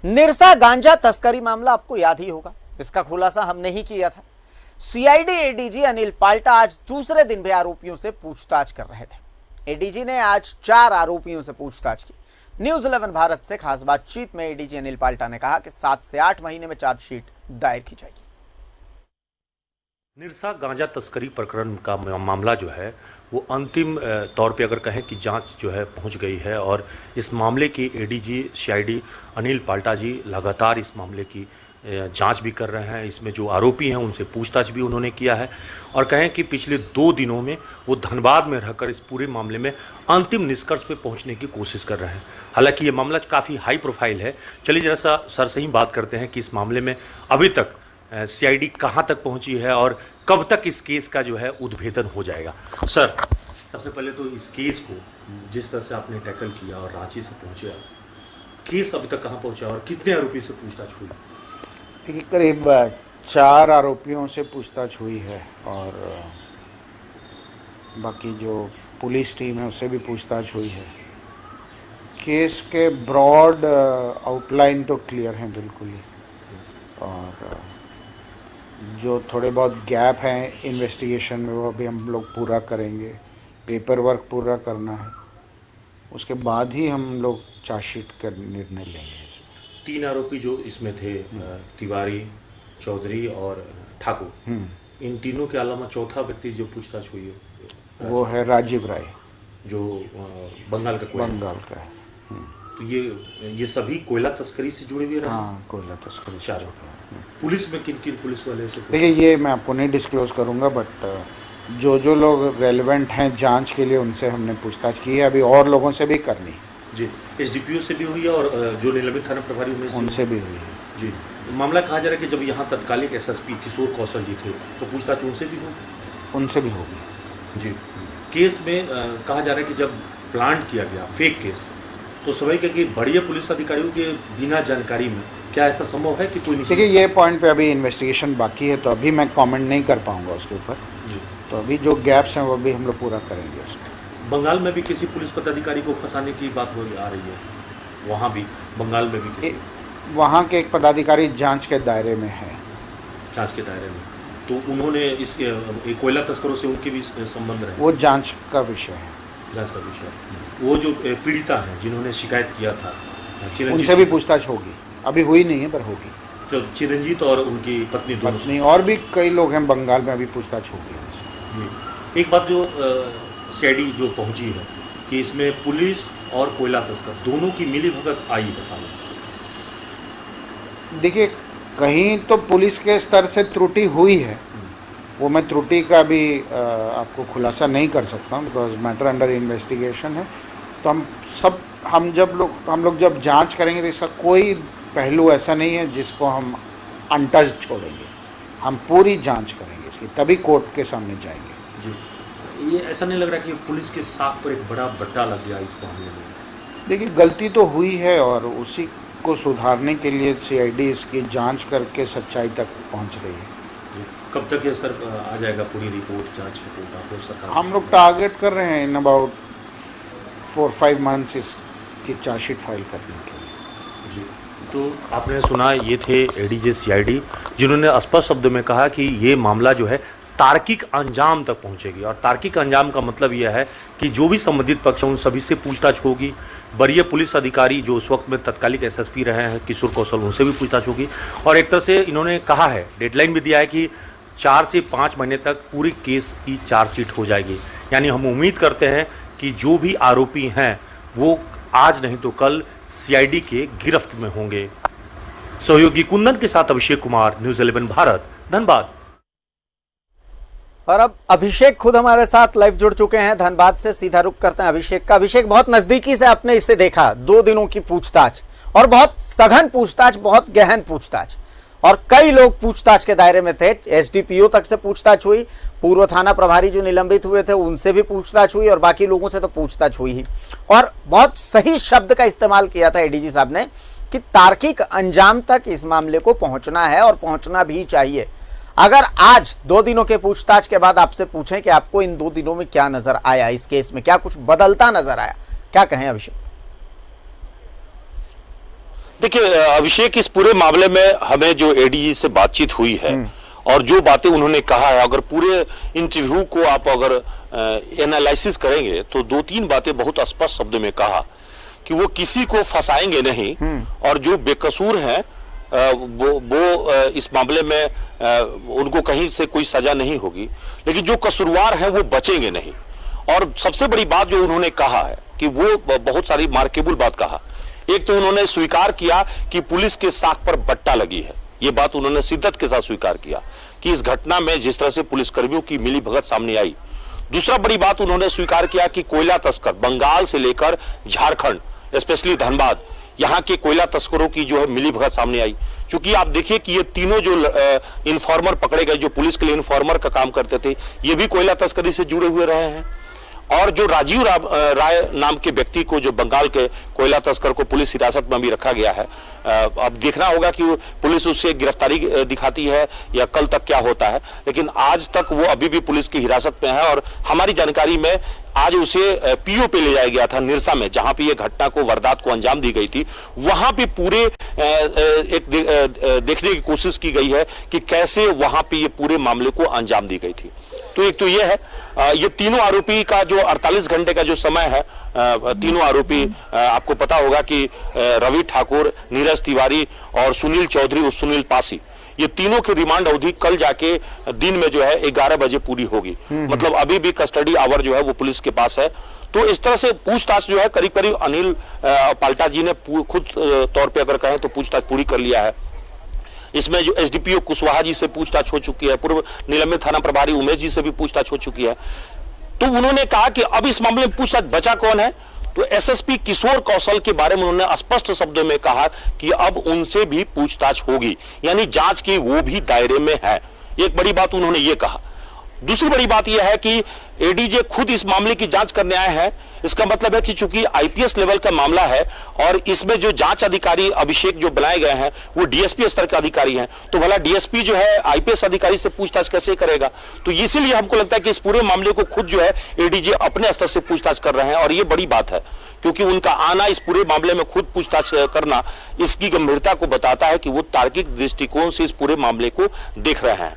निरसा गांजा तस्करी मामला आपको याद ही होगा। इसका खुलासा हमने ही किया था। सीआईडी एडीजी अनिल पाल्टा आज दूसरे दिन भी आरोपियों से पूछताछ कर रहे थे। एडीजी ने आज 4 आरोपियों से पूछताछ की। न्यूज 11 भारत से खास बातचीत में एडीजी अनिल पाल्टा ने कहा कि 7 से 8 महीने में चार्जशीट दायर की जाएगी। निरसा गांजा तस्करी प्रकरण का मामला जो है वो अंतिम तौर पे अगर कहें कि जांच जो है पहुंच गई है और इस मामले की एडीजी सीआईडी अनिल पाल्टा जी लगातार इस मामले की जांच भी कर रहे हैं। इसमें जो आरोपी हैं उनसे पूछताछ भी उन्होंने किया है और कहें कि पिछले 2 दिनों में वो धनबाद में रहकर इस पूरे मामले में अंतिम निष्कर्ष पे पहुंचने की कोशिश कर रहे हैं। हालांकि ये मामला काफ़ी हाई प्रोफाइल है। चलिए जरा सा सर से ही बात करते हैं कि इस मामले में अभी तक सीआईडी कहां तक पहुंची है और कब तक इस केस का जो है उद्भेदन हो जाएगा। सर, सबसे पहले तो इस केस को जिस तरह से आपने टैकल किया और रांची से पहुंचे, केस अभी तक कहां पहुंचा और कितने आरोपी से पूछताछ हुई? देखिए, करीब 4 आरोपियों से पूछताछ हुई है और बाकी जो पुलिस टीम है उससे भी पूछताछ हुई है। केस के ब्रॉड आउटलाइन तो क्लियर हैं बिल्कुल ही, और जो थोड़े बहुत गैप हैं इन्वेस्टिगेशन में वो भी हम लोग पूरा करेंगे। पेपर वर्क पूरा करना है, उसके बाद ही हम लोग चार्जशीट का निर्णय लेंगे। 3 आरोपी जो इसमें थे, तिवारी, चौधरी और ठाकुर, इन तीनों के अलावा चौथा व्यक्ति जो पूछताछ हुई है वो है राजीव राय, जो बंगाल का है। तो ये सभी कोयला तस्करी से जुड़े हुए रहे? हाँ, कोयला तस्करी से जुड़े। पुलिस में किन पुलिस वाले से? देखिए, ये मैं आपको नहीं डिस्क्लोज करूँगा, बट जो लोग रेलेवेंट हैं जांच के लिए उनसे हमने पूछताछ की है। अभी और लोगों से भी करनी जी। एसडीपीओ से भी हुई है और जो निलंबित थाना प्रभारी उनसे भी हुई है जी। मामला कहा जा रहा है कि जब यहाँ तत्कालिक एसएसपी किशोर कौशल जी थे तो पूछताछ उनसे भी होगी? उनसे भी होगी जी। केस में कहा जा रहा है कि जब प्लांट किया गया फेक केस, तो स्वाभाविक कि बड़े पुलिस अधिकारियों के बिना जानकारी में क्या ऐसा संभव है कि कोई नहीं? देखिए, ये पॉइंट पे अभी इन्वेस्टिगेशन बाकी है, तो अभी मैं कमेंट नहीं कर पाऊंगा उसके ऊपर। तो अभी जो गैप्स हैं वो भी हम लोग पूरा करेंगे उसको। बंगाल में भी किसी पुलिस पदाधिकारी को फंसाने की बात हो आ रही है, वहाँ भी बंगाल में भी वहाँ के एक पदाधिकारी जांच के दायरे में है। जांच के दायरे में तो उन्होंने इस कोयला तस्करों से उनके भी संबंध रहे? वो जांच का विषय है। जांच का विषय। वो जो पीड़िता है जिन्होंने शिकायत किया था, उनसे भी पूछताछ होगी। अभी हुई नहीं है पर होगी। तो चिरंजीत और उनकी पत्नी और भी कई लोग हैं बंगाल में, अभी पूछताछ होगी उनसे। एक बात जो सीआईडी जो पहुंची है कि इसमें पुलिस और कोयला तस्कर दोनों की मिलीभगत आई है सामने। देखिए, कहीं तो पुलिस के स्तर से त्रुटि हुई है, वो मैं त्रुटि का भी आपको खुलासा नहीं कर सकता हूँ, बिकॉज मैटर अंडर इन्वेस्टिगेशन है। तो हम लोग जब जांच करेंगे तो इसका कोई पहलू ऐसा नहीं है जिसको हम अनटच्ड छोड़ेंगे। हम पूरी जांच करेंगे इसकी, तभी कोर्ट के सामने जाएंगे। जी। ये ऐसा नहीं लग रहा कि पुलिस के साथ पर एक बड़ा बट्टा लग गया इस मामले में? देखिए, गलती तो हुई है और उसी को सुधारने के लिए सीआईडी इसकी जांच करके सच्चाई तक पहुंच रही है। कब तक ये सर आ जाएगा पूरी रिपोर्ट, जांच रिपोर्ट आपको सरकार? हम लोग टारगेट कर रहे हैं इन अबाउट 4-5 मंथ्स इसकी चार्जशीट फाइल करने के लिए। जी। तो आपने सुना, ये थे एडीजी सीआईडी जिन्होंने स्पष्ट शब्दों में कहा कि ये मामला जो है तार्किक अंजाम तक पहुंचेगी। और तार्किक अंजाम का मतलब यह है कि जो भी संबंधित पक्ष हैं उन सभी से पूछताछ होगी। वरीय पुलिस अधिकारी जो उस वक्त में तत्कालिक एसएसपी रहे हैं किशोर कौशल, उनसे भी पूछताछ होगी। और एक तरह से इन्होंने कहा है, डेडलाइन भी दिया है कि 4 से 5 महीने तक पूरी केस की चार्जशीट हो जाएगी। यानी हम उम्मीद करते हैं कि जो भी आरोपी हैं वो आज नहीं तो कल सीआईडी के गिरफ्त में होंगे। सहयोगी कुंदन के साथ अभिषेक कुमार, न्यूज 11 भारत, धनबाद। और अब अभिषेक खुद हमारे साथ लाइव जुड़ चुके हैं। धनबाद से सीधा रुख करते हैं अभिषेक का। अभिषेक, बहुत नजदीकी से आपने इसे देखा, 2 दिनों की पूछताछ और बहुत सघन पूछताछ, बहुत गहन पूछताछ, और कई लोग पूछताछ के दायरे में थे। एसडीपीओ तक से पूछताछ हुई, पूर्व थाना प्रभारी जो निलंबित हुए थे उनसे भी पूछताछ हुई और बाकी लोगों से तो पूछताछ हुई ही। और बहुत सही शब्द का इस्तेमाल किया था एडीजी साहब ने कि तार्किक अंजाम तक इस मामले को पहुंचना है और पहुंचना भी चाहिए। अगर आज 2 दिनों के पूछताछ के बाद आपसे पूछें कि आपको इन 2 दिनों में क्या नजर आया, इस केस में क्या कुछ बदलता नजर आया, क्या कहें अभिषेक? देखिए अभिषेक, इस पूरे मामले में हमें जो एडीजी से बातचीत हुई है और जो बातें उन्होंने कहा है, अगर पूरे इंटरव्यू को आप अगर एनालिसिस करेंगे तो 2-3 बातें बहुत स्पष्ट शब्दों में कहा कि वो किसी को फंसाएंगे नहीं और जो बेकसूर हैं वो इस मामले में उनको कहीं से कोई सजा नहीं होगी, लेकिन जो कसूरवार हैं वो बचेंगे नहीं। और सबसे बड़ी बात जो उन्होंने कहा है कि वो बहुत सारी मार्केबल बात कहा। एक तो उन्होंने स्वीकार किया कि पुलिस के साख पर बट्टा लगी है, ये बात उन्होंने शिद्दत के साथ स्वीकार किया कि इस घटना में जिस तरह से पुलिसकर्मियों की मिलीभगत सामने आई। दूसरा बड़ी बात उन्होंने स्वीकार किया कि कोयला तस्कर बंगाल से लेकर झारखंड, स्पेशली धनबाद, यहाँ के कोयला तस्करों की जो है मिलीभगत सामने आई। क्योंकि आप देखिए कि ये तीनों जो इन्फॉर्मर पकड़े गए, जो पुलिस के लिए इन्फॉर्मर का काम करते थे, ये भी कोयला तस्करी से जुड़े हुए रहे हैं। और जो राजीव राय नाम के व्यक्ति को, जो बंगाल के कोयला तस्कर को पुलिस हिरासत में भी रखा गया है, अब देखना होगा कि पुलिस उससे गिरफ्तारी दिखाती है या कल तक क्या होता है, लेकिन आज तक वो अभी भी पुलिस की हिरासत में है। और हमारी जानकारी में आज उसे पीओ पे ले जाया गया था निरसा में, जहां पे ये घटना को, वारदात को अंजाम दी गई थी। वहां पे पूरे देखने की कोशिश की गई है कि कैसे वहां पे ये पूरे मामले को अंजाम दी गई थी। तो एक तो ये है, ये तीनों आरोपी का जो 48 घंटे का जो समय है, तीनों आरोपी आपको पता होगा कि रवि ठाकुर, नीरज तिवारी और सुनील चौधरी उर्फ सुनील पासी, ये तीनों की रिमांड अवधि कल जाके दिन में जो है 11 बजे पूरी होगी। मतलब अभी भी कस्टडी आवर जो है वो पुलिस के पास है। तो इस तरह से पूछताछ जो है करीब करीब अनिल पाल्टा जी ने खुद तौर पे अगर कहें तो पूछताछ पूरी कर लिया है। इसमें जो एसडीपीओ कुशवाहा जी से पूछताछ हो चुकी है, पूर्व निलंबित थाना प्रभारी उमेश जी से भी पूछताछ हो चुकी है। तो उन्होंने कहा कि अब इस मामले में पूछताछ बचा कौन है, तो एसएसपी किशोर कौशल के बारे में उन्होंने स्पष्ट शब्दों में कहा कि अब उनसे भी पूछताछ होगी, यानी जांच के वो भी दायरे में है। एक बड़ी बात उन्होंने ये कहा। दूसरी बड़ी बात यह है कि एडीजे खुद इस मामले की जांच करने आए हैं। इसका मतलब है कि चूंकि आईपीएस लेवल का मामला है और इसमें जो जांच अधिकारी अभिषेक जो बनाए गए हैं वो डीएसपी स्तर के अधिकारी हैं, तो भला डीएसपी जो है आईपीएस अधिकारी से पूछताछ कैसे करेगा। तो इसीलिए हमको लगता है कि इस पूरे मामले को खुद जो है एडीजे अपने स्तर से पूछताछ कर रहे हैं और ये बड़ी बात है, क्योंकि उनका आना इस पूरे मामले में खुद पूछताछ करना इसकी गंभीरता को बताता है कि वो तार्किक दृष्टिकोण से इस पूरे मामले को देख रहे हैं।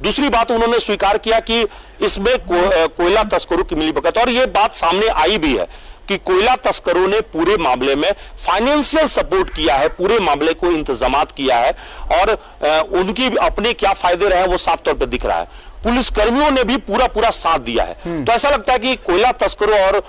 दूसरी बात उन्होंने स्वीकार किया कि इसमें कोयला तस्करों की मिलीभगत, और ये बात सामने आई भी है कि कोयला तस्करों ने पूरे मामले में फाइनेंशियल सपोर्ट किया है, पूरे मामले को इंतजामात किया है और उनकी अपने क्या फायदे रहे वो साफ तौर पर दिख रहा है। पुलिसकर्मियों ने भी पूरा साथ दिया है। तो ऐसा लगता है कि कोयला तस्करों और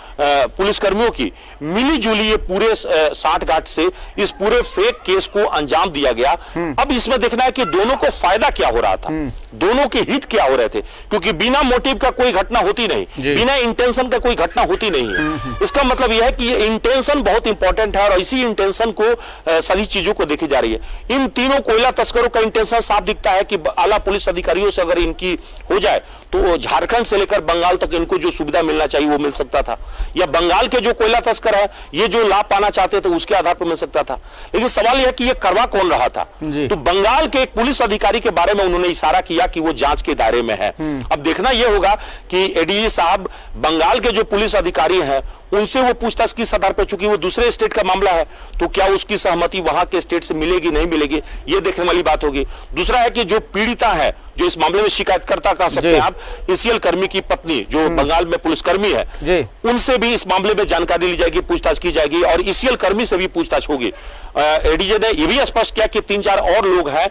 पुलिसकर्मियों की मिलीजुली ये पूरे साठगांठ से इस पूरे फेक केस को अंजाम दिया गया। अब इसमें देखना है कि दोनों को फायदा क्या हो रहा था, दोनों के हित क्या हो रहे थे, क्योंकि बिना मोटिव का कोई घटना होती नहीं, बिना इंटेंशन का कोई घटना होती नहीं है। इसका मतलब यह है कि ये इंटेंशन बहुत इंपॉर्टेंट है और इसी इंटेंशन को सभी चीजों को देखी जा रही है। इन तीनों कोयला तस्करों का इंटेंशन साफ दिखता है कि आला पुलिस अधिकारियों से अगर इनकी हो जाए तो झारखंड से लेकर बंगाल तक इनको जो सुविधा मिलना चाहिए वो मिल सकता था, या बंगाल के जो कोयला तस्कर है ये जो लाभ पाना चाहते थे उसके आधार पर मिल सकता था। लेकिन सवाल यह है कि ये करवा कौन रहा था। तो बंगाल के एक पुलिस अधिकारी के बारे में उन्होंने इशारा किया कि वो जांच के दायरे में है। अब देखना यह होगा कि एडीजी साहब बंगाल के जो पुलिस अधिकारी हैं उनसे वो पूछताछ किस आधार पर, चूंकि वो दूसरे स्टेट का मामला है तो क्या उसकी सहमति वहां के स्टेट से मिलेगी नहीं मिलेगी, ये देखने वाली बात होगी। दूसरा है कि जो पीड़िता है, जो इस मामले में शिकायतकर्ता कह सकते हैं आप, ईसीएल कर्मी की पत्नी जो बंगाल में पुलिसकर्मी है, उनसे भी इस मामले में जानकारी ली जाएगी, पूछताछ की जाएगी और ईसीएल कर्मी से भी पूछताछ होगी। एडीजे ने यह भी स्पष्ट किया कि 3-4 और लोग हैं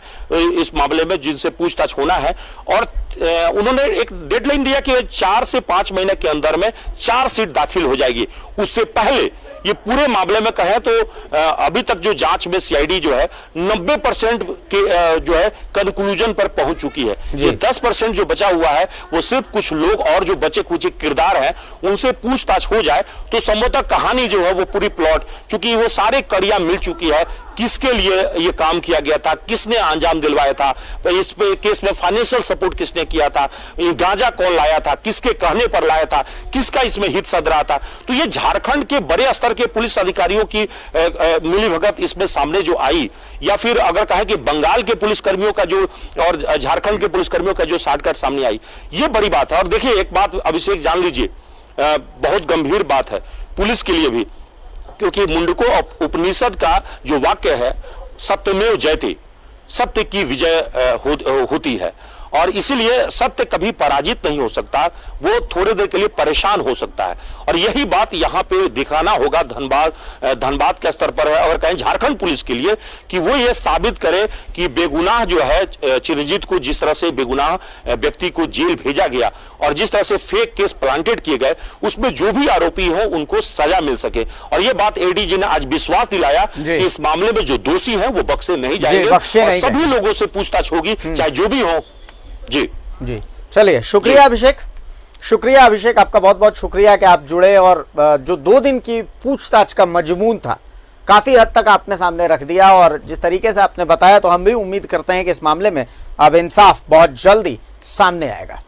इस मामले में जिनसे पूछताछ होना है और उन्होंने एक डेडलाइन दिया कि 4 से 5 महीने के अंदर में चार्जशीट दाखिल हो जाएगी। उससे पहले ये पूरे मामले में कहें तो अभी तक जो जांच में सीआईडी जो है 90% के जो है कंक्लूजन पर पहुंच चुकी है। ये 10% जो बचा हुआ है वो सिर्फ कुछ लोग और जो बचे कुछ किरदार हैं उनसे पूछताछ हो जाए तो संभवतः कहानी जो है वो पूरी प्लॉट, चूंकि वो सारे कड़ियां मिल चुकी है, किसके लिए ये काम किया गया था, किसने अंजाम दिलवाया था, इस पे केस में फाइनेंशियल सपोर्ट किसने किया था, ये गांजा कौन लाया था, किसके कहने पर लाया था, किसका इसमें हित सद रहा था। तो ये झारखंड के बड़े स्तर के पुलिस अधिकारियों की मिलीभगत इसमें सामने जो आई, या फिर अगर कहें कि बंगाल के पुलिसकर्मियों का जो और झारखंड के पुलिसकर्मियों का जो साठगांठ सामने आई, ये बड़ी बात है। और देखिए एक बात अभिषेक जान लीजिए, बहुत गंभीर बात है पुलिस के लिए भी क्योंकि मुंडको उपनिषद का जो वाक्य है, सत्यमेव जयते, सत्य की विजय होती है, और इसीलिए सत्य कभी पराजित नहीं हो सकता, वो थोड़ी देर के लिए परेशान हो सकता है। और यही बात यहाँ पे दिखाना होगा धनबाद के स्तर पर है, और कहीं झारखंड पुलिस के लिए, कि वो ये साबित करे कि बेगुनाह जो है चिरंजीत को, जिस तरह से बेगुनाह व्यक्ति को जेल भेजा गया और जिस तरह से फेक केस प्लांटेड किए गए, उसमें जो भी आरोपी हो उनको सजा मिल सके। और ये बात एडीजी ने आज विश्वास दिलाया कि इस मामले में जो दोषी हैं वो बख्शे नहीं जाएंगे, और सभी लोगों से पूछताछ होगी, चाहे जो भी हो। जी जी, चलिए, शुक्रिया अभिषेक, शुक्रिया अभिषेक, आपका बहुत बहुत शुक्रिया कि आप जुड़े और जो 2 दिन की पूछताछ का मजमून था काफी हद तक आपने सामने रख दिया, और जिस तरीके से आपने बताया तो हम भी उम्मीद करते हैं कि इस मामले में अब इंसाफ बहुत जल्दी सामने आएगा।